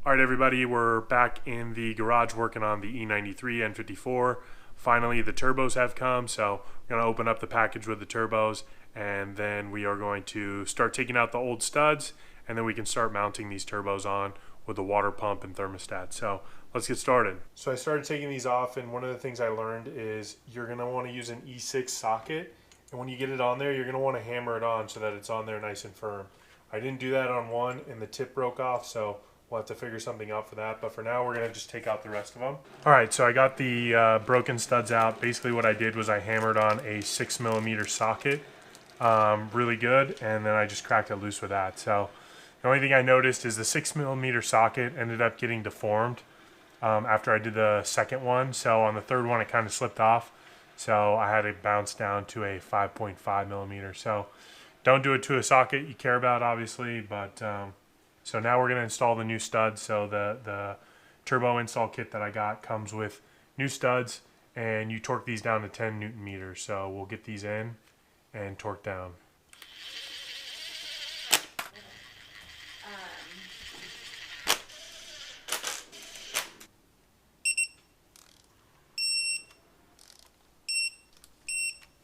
All right, everybody, we're back in the garage working on the E93 N54. Finally, the turbos have come, so we're going to open up the package with the turbos, and then we are going to start taking out the old studs, and then we can start mounting these turbos on with the water pump and thermostat. So let's get started. So I started taking these off, and one of the things I learned is you're going to want to use an E6 socket, and when you get it on there, you're going to want to hammer it on so that it's on there nice and firm. I didn't do that on one, and the tip broke off, so we'll have to figure something out for that, but for now we're going to just take out the rest of them. All right, so I got the broken studs out. Basically what I did was I hammered on a 6mm socket really good, and then I just cracked it loose with that. So the only thing I noticed is the 6mm socket ended up getting deformed after I did the second one. So on the third one it kind of slipped off, so I had to bounce down to a 5.5mm. So don't do it to a socket you care about, obviously, but so now we're going to install the new studs. So the turbo install kit that I got comes with new studs, and you torque these down to 10 Newton meters. So we'll get these in and torque down.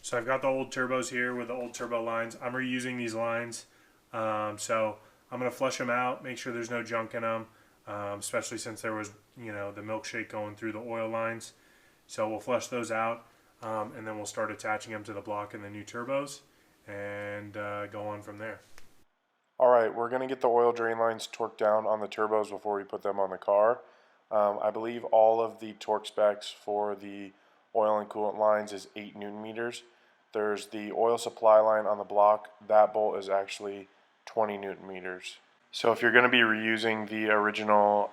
So I've got the old turbos here with the old turbo lines. I'm reusing these lines, so I'm going to flush them out, make sure there's no junk in them, especially since there was, the milkshake going through the oil lines. So we'll flush those out, and then we'll start attaching them to the block and the new turbos, and go on from there. Alright, we're going to get the oil drain lines torqued down on the turbos before we put them on the car. I believe all of the torque specs for the oil and coolant lines is 8 Newton meters. There's the oil supply line on the block. That bolt is actually 20 Newton meters. So if you're going to be reusing the original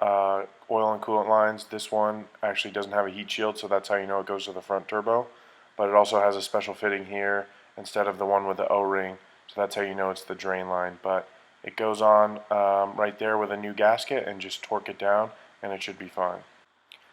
oil and coolant lines, this one actually doesn't have a heat shield, so that's how you know it goes to the front turbo. But it also has a special fitting here instead of the one with the O-ring, so that's how you know it's the drain line. But it goes on right there with a new gasket, and just torque it down and it should be fine.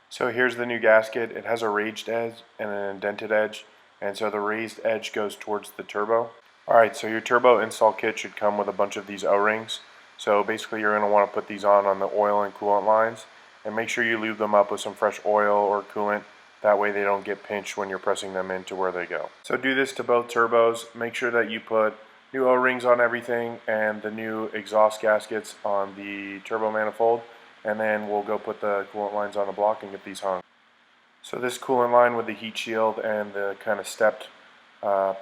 So here's the new gasket. It has a raised edge and an indented edge, and so the raised edge goes towards the turbo. Alright, so your turbo install kit should come with a bunch of these O-rings. So basically you're going to want to put these on the oil and coolant lines, and make sure you lube them up with some fresh oil or coolant. That way they don't get pinched when you're pressing them into where they go. So do this to both turbos. Make sure that you put new O-rings on everything and the new exhaust gaskets on the turbo manifold, and then we'll go put the coolant lines on the block and get these hung. So this coolant line with the heat shield and the kind of stepped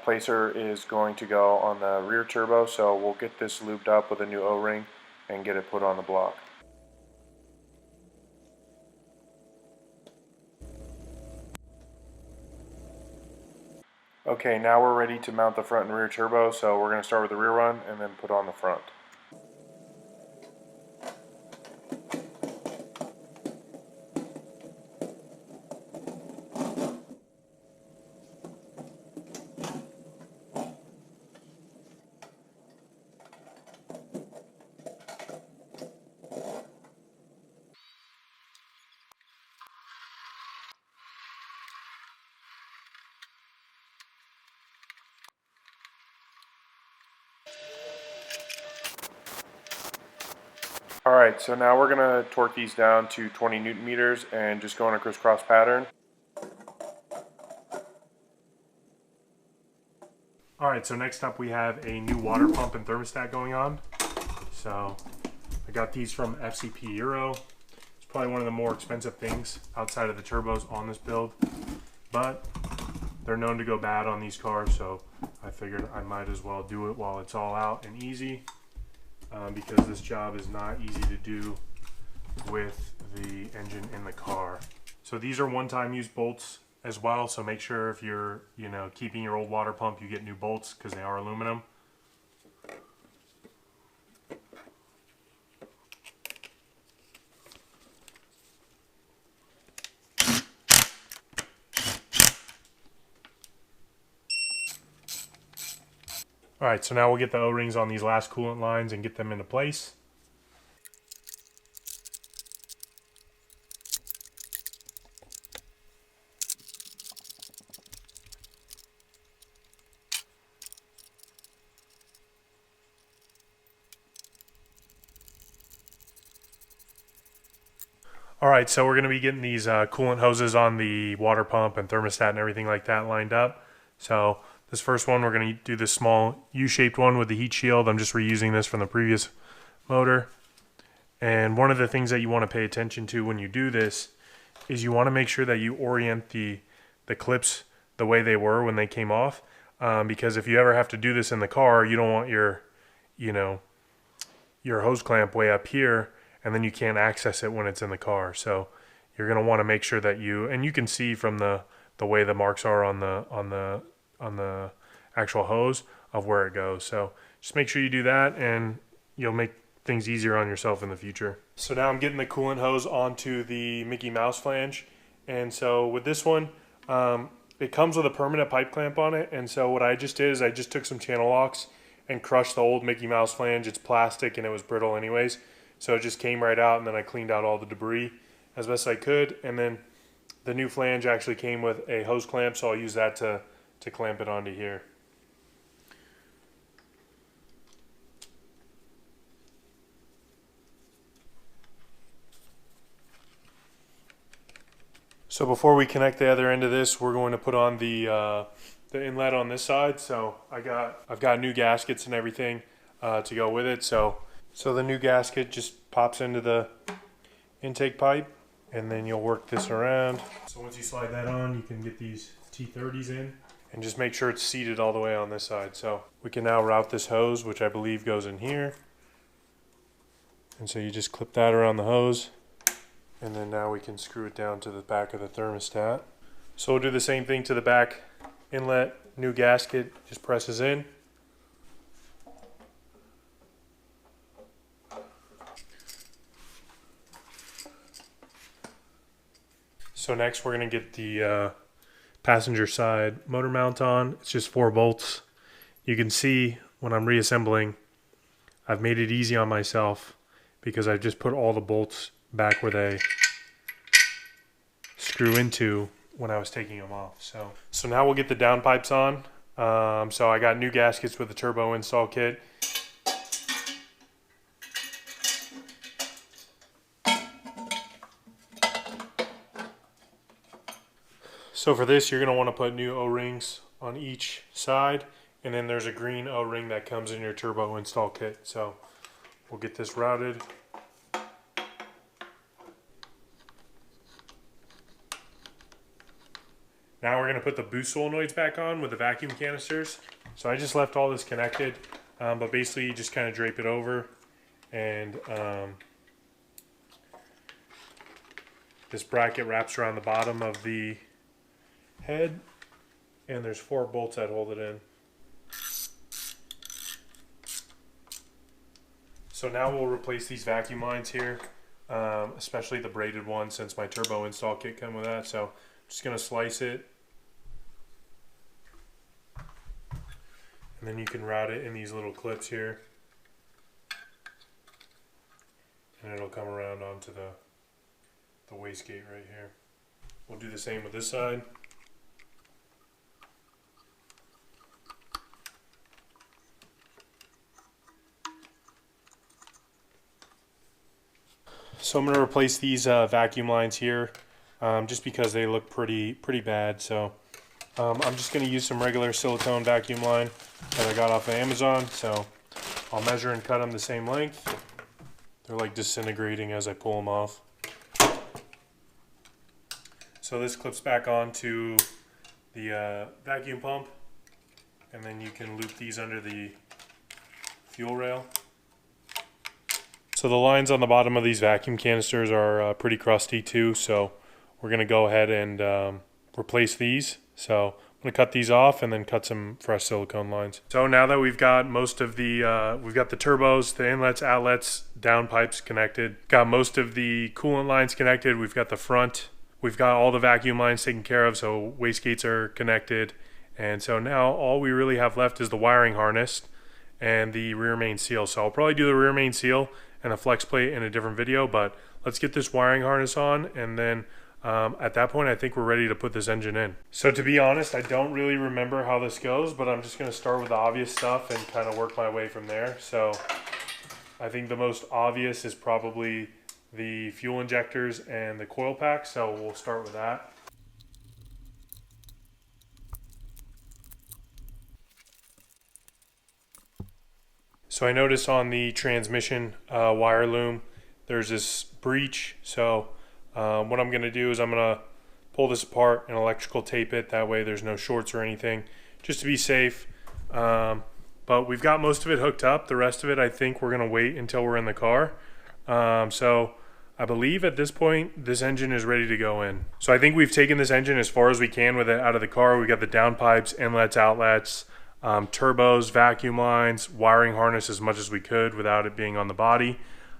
placer is going to go on the rear turbo, so we'll get this lubed up with a new O-ring and get it put on the block. Okay, now we're ready to mount the front and rear turbo, so we're going to start with the rear one and then put on the front. Alright, so now we're going to torque these down to 20 Newton meters and just go in a crisscross pattern. Alright, so next up we have a new water pump and thermostat going on. So I got these from FCP Euro. It's probably one of the more expensive things outside of the turbos on this build, but they're known to go bad on these cars, so I figured I might as well do it while it's all out and easy, because this job is not easy to do with the engine in the car. So these are one-time use bolts as well, so make sure if you're keeping your old water pump, you get new bolts because they are aluminum. Alright, so now we'll get the O-rings on these last coolant lines and get them into place. All right, so we're going to be getting these coolant hoses on the water pump and thermostat and everything like that lined up. So this first one, we're going to do this small U-shaped one with the heat shield. I'm just reusing this from the previous motor. And one of the things that you want to pay attention to when you do this is you want to make sure that you orient the clips the way they were when they came off. Because if you ever have to do this in the car, you don't want your hose clamp way up here, and then you can't access it when it's in the car. So you're going to want to make sure that you can see from the way the marks are on the actual hose of where it goes. So just make sure you do that, and you'll make things easier on yourself in the future. So now I'm getting the coolant hose onto the Mickey Mouse flange, and so with this one, it comes with a permanent pipe clamp on it. And so what I just did is I just took some channel locks and crushed the old Mickey Mouse flange. It's plastic and it was brittle anyways, so it just came right out, and then I cleaned out all the debris as best I could. And then the new flange actually came with a hose clamp, so I'll use that to clamp it onto here. So before we connect the other end of this, we're going to put on the inlet on this side. So I've got new gaskets and everything to go with it. So the new gasket just pops into the intake pipe, and then you'll work this around. So once you slide that on, you can get these T30s in, and just make sure it's seated all the way on this side. So we can now route this hose, which I believe goes in here. And so you just clip that around the hose, and then now we can screw it down to the back of the thermostat. So we'll do the same thing to the back inlet. New gasket just presses in. So next we're going to get the passenger side motor mount on. It's just 4 bolts. You can see when I'm reassembling, I've made it easy on myself because I've just put all the bolts back where they screw into when I was taking them off. So now we'll get the downpipes on. So I got new gaskets with the turbo install kit. So for this, you're going to want to put new O-rings on each side, and then there's a green O-ring that comes in your turbo install kit. So we'll get this routed. Now we're going to put the boost solenoids back on with the vacuum canisters. So I just left all this connected, but basically you just kind of drape it over, and this bracket wraps around the bottom of the head, and there's 4 bolts that hold it in. So now we'll replace these vacuum lines here, especially the braided one, since my turbo install kit came with that. So I'm just going to slice it, and then you can route it in these little clips here, and it'll come around onto the wastegate right here. We'll do the same with this side. So I'm going to replace these vacuum lines here, just because they look pretty bad. So I'm just going to use some regular silicone vacuum line that I got off of Amazon. So I'll measure and cut them the same length. They're like disintegrating as I pull them off. So this clips back onto the vacuum pump, and then you can loop these under the fuel rail. So the lines on the bottom of these vacuum canisters are pretty crusty too, so we're going to go ahead and replace these. So I'm going to cut these off and then cut some fresh silicone lines. So now that we've got most of the, we've got the turbos, the inlets, outlets, downpipes connected, got most of the coolant lines connected, we've got the front, we've got all the vacuum lines taken care of, so wastegates are connected. And so now all we really have left is the wiring harness and the rear main seal. So I'll probably do the rear main seal and a flex plate in a different video, but let's get this wiring harness on, and then at that point I think we're ready to put this engine in. So to be honest, I don't really remember how this goes, but I'm just going to start with the obvious stuff and kind of work my way from there. So I think the most obvious is probably the fuel injectors and the coil pack, so we'll start with that. So I noticed on the transmission wire loom there's this breach, so what I'm going to do is I'm going to pull this apart and electrical tape it, that way there's no shorts or anything, just to be safe. But we've got most of it hooked up. The rest of it I think we're going to wait until we're in the car. So I believe at this point this engine is ready to go in. So I think we've taken this engine as far as we can with it out of the car. We got the downpipes, inlets, outlets, turbos, vacuum lines, wiring harness as much as we could without it being on the body.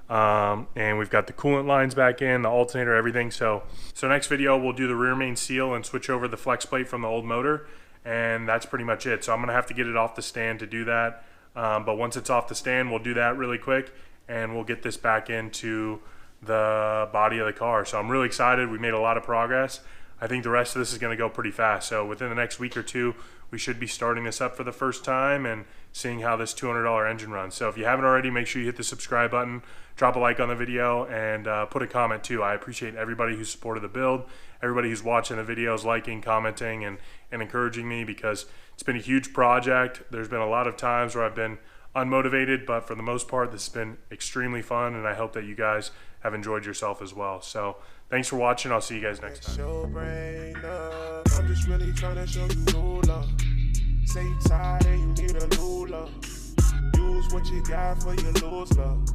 And we've got the coolant lines back in, the alternator, everything. So next video we'll do the rear main seal and switch over the flex plate from the old motor, and that's pretty much it. So I'm gonna have to get it off the stand to do that, but once it's off the stand we'll do that really quick and we'll get this back into the body of the car. So I'm really excited. We made a lot of progress. I think the rest of this is going to go pretty fast. So within the next week or two, we should be starting this up for the first time and seeing how this $200 engine runs. So if you haven't already, make sure you hit the subscribe button, drop a like on the video, and put a comment too. I appreciate everybody who supported the build, everybody who's watching the videos, liking, commenting, and encouraging me, because it's been a huge project. There's been a lot of times where I've been unmotivated, but for the most part this has been extremely fun, and I hope that you guys have enjoyed yourself as well. So thanks for watching. I'll see you guys next time. I'm just really trying to show you no love. Say you tired and you need a new love. Use what you got for your lose love.